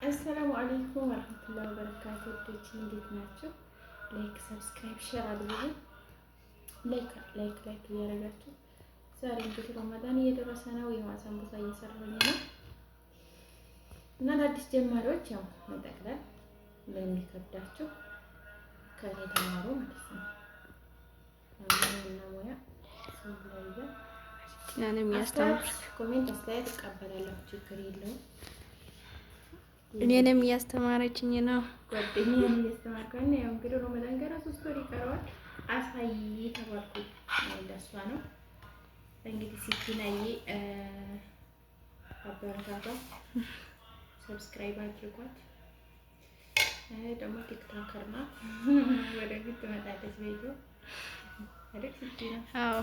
አሰላሙ አለይኩም ወራህመቱላሂ ወበረካቱ። ውዶች እንዴት ናቸው? ላይክ፣ ሰብስክራይብ፣ ሼር አድርጉ። ላይክ እያደረጋችሁ ዛሬ እንግዲህ ረመዳን እየደረሰ ነው። የማታ ሳምቡሳ እየሰራሁኝ ነው እና ለአዲስ ጀማሪዎች ያው መጠቅለል ለሚከብዳችሁ ከኔ ተማሩ ማለት ነው። እና ሙያ እኔንም ያስተምር ኮሜንት አስተያየት እቀበላለሁ፣ ችግር የለውም። እኔንም እያስተማረችኝ ነው። ጓደኛዬን እያስተማርኩኝ ነው። ያው እንግዲህ ረመዳን ገና 3 ወር ይቀረዋል። አሳይ ተባልኩ ለእሷ ነው እንግዲህ ሲቲናዬ አበረታታ፣ ሰብስክራይብ አድርጓት። ደግሞ ቲክቶከር ናት፣ ወደፊት ትመጣለች በኢትዮ አይደል ሲቲና? አዎ።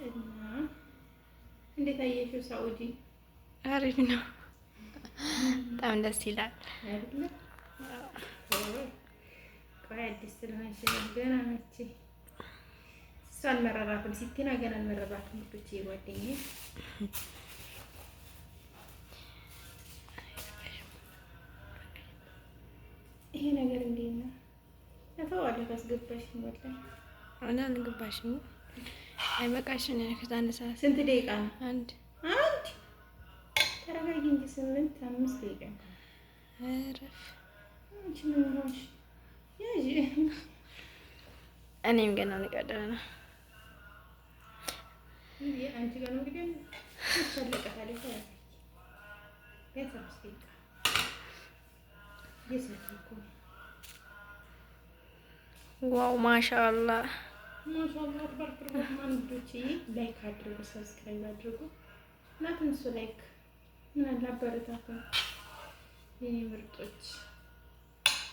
እና እንዴት አየሽው? ሳኡዲ አሪፍ ነው፣ በጣም ደስ ይላል አይደል? ቆይ አዲስ ስለሆነች ገና መቼ እሷ አልመረራትም፣ ሲቲና ገና አልመረራትም። ልጆች የጓደኛዬ ይሄ ነገር እንዴት ነው? ተፈዋለሁ ካስገባሽኝ ወላሂ እና አልገባሽም። አይበቃሽም? ከአንድ ሰዓት ስንት ደቂቃ ነው? አንድ ተረጋጊ እንጂ 5 ደቂቃ እረፍ። አንቺ ምን ሆንሽ? ያጂ እኔም ገና ልቀጥል ነው። አንቺ ጋር ነው እንግዲህ ተሰለቀታለ ታያለሽ። ቤተሰብ ደቂቃ የሰልኩ ዋው ማሻአላህ ማሻአላህ ተባረክ ረህማን። ልጆቼ ላይክ አድርጉ፣ ሰብስክራይብ አድርጉ። እናንተ እሱ ላይክ ምን አለ አበረታታ የኔ ምርጦች።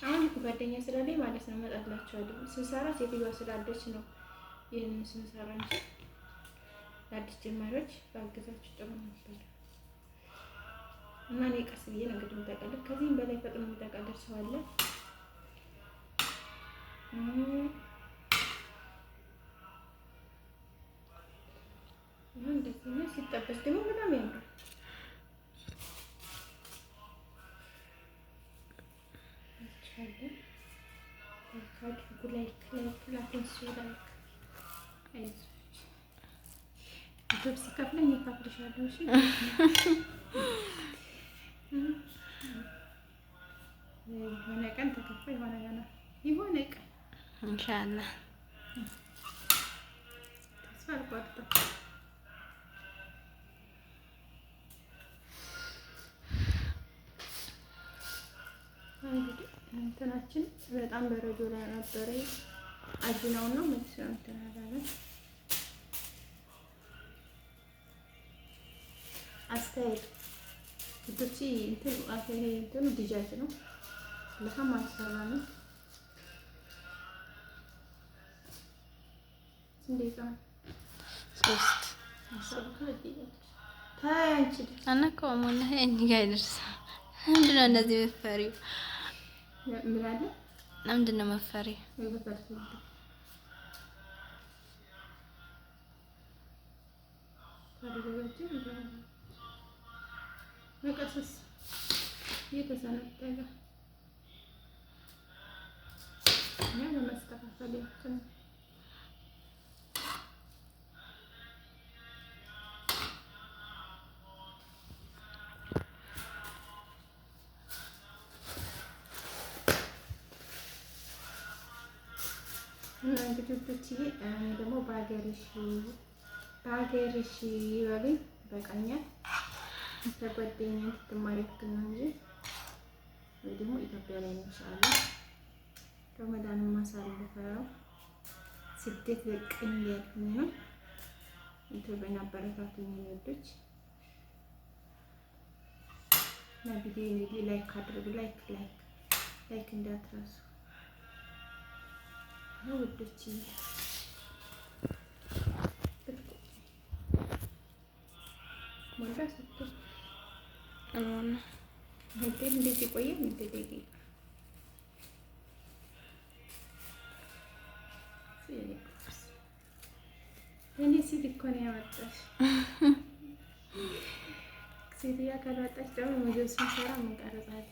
አሁን ጓደኛ ስላለኝ ማለት ነው እመጣላችኋለሁ። ስንሰራ ሴትዮዋ ስላለች ነው ይሄንን ስንሰራ እንጂ ለአዲስ ጀማሪዎች ባገዛችሁ ጥሩ ነበር። እና እኔ ቀስ ብዬ ነው እንግዲህ የምጠቀልል። ከዚህም በላይ ፈጥኖ የሚጠቀልል ሰው አለ። እንደዚህ ነው ሲጠበስ ደግሞ በጣም ያምራል። ዩቲዩብ ሲከፍለኝ እከፍልሻለሁ። እሺ የሆነ ቀን ተከፍሎ የሆነ ቀን ኢንሻአላህ ተስፋ አልቆርጥም። እንግዲህ እንትናችን በጣም በረዶ ላይ ነበረ። አጅናውን ነው መልስ ነው ተናዳለ አስተያየት ልጆች እንትን አፈሄ እንትኑ ዲጃጅ ነው ለካም አሰራ ነው እንዴት ነው 3 ታያንቺ አናውቀውም ወላሂ እኔ ጋር ይደርሳል። ምንድን ነው እንደዚህ መፈሪው? ምን አለ? ምንድን ነው መፈሪው? መቀስስ እየተሰነጠቀ እኛ ለማስተካከል ያችን እና እንግዲህ ብቻዬ እኔ ደግሞ በሀገርሽ ይበሉኝ በቃኛል። ለጓደኛዬ ትማሪ ነው እንጂ ወይ ደግሞ ኢትዮጵያ ላይ ነው ኢንሻአላህ ረመዳን ማሳለፈው ስደት በቅኝ ያልኩኝ ነው። ኢትዮጵያ አበረታቱኝ ወዶች እና ቪዲዮ እንግዲህ ላይክ አድርጉ። ላይክ እንዳትረሱ ውዶች። ሞልዳ ሰጥቶ አሁን ሆቴል እንደዚህ ቆየ እንደዚህ እኔ ሲል እኮ ነው ያመጣሽ። ሴትዮዋ ካላጣች ደግሞ ምግብ ስንሰራ እንቀርጻለን።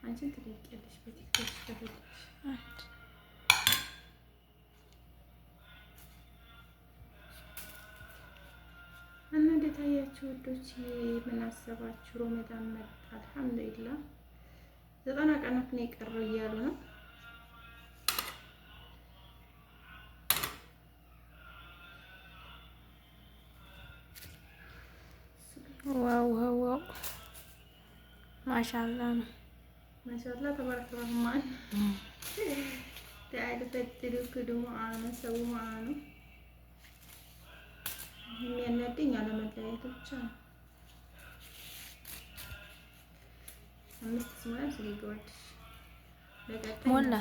አንቺን ትለቂያለሽ በቲክቶክ ከፈለግሽ። እና እንዴት አያችሁ ውዶች? ምን አሰባችሁ? ሮመዳን መጣ። አልሐምዱሊላህ 90 ቀናት ነው የቀረው እያሉ ነው። ዋው ዋው ዋው ማሻአላ ነው። ማሻአላ ተባረከ ረህማን تعال فتلو كدو معانا سووا معانا የሚያናደኝ አለመለያየት ብቻ ነው። 5 ሲሞላ ስለይገወድሽ ለቀጣይ ሞላ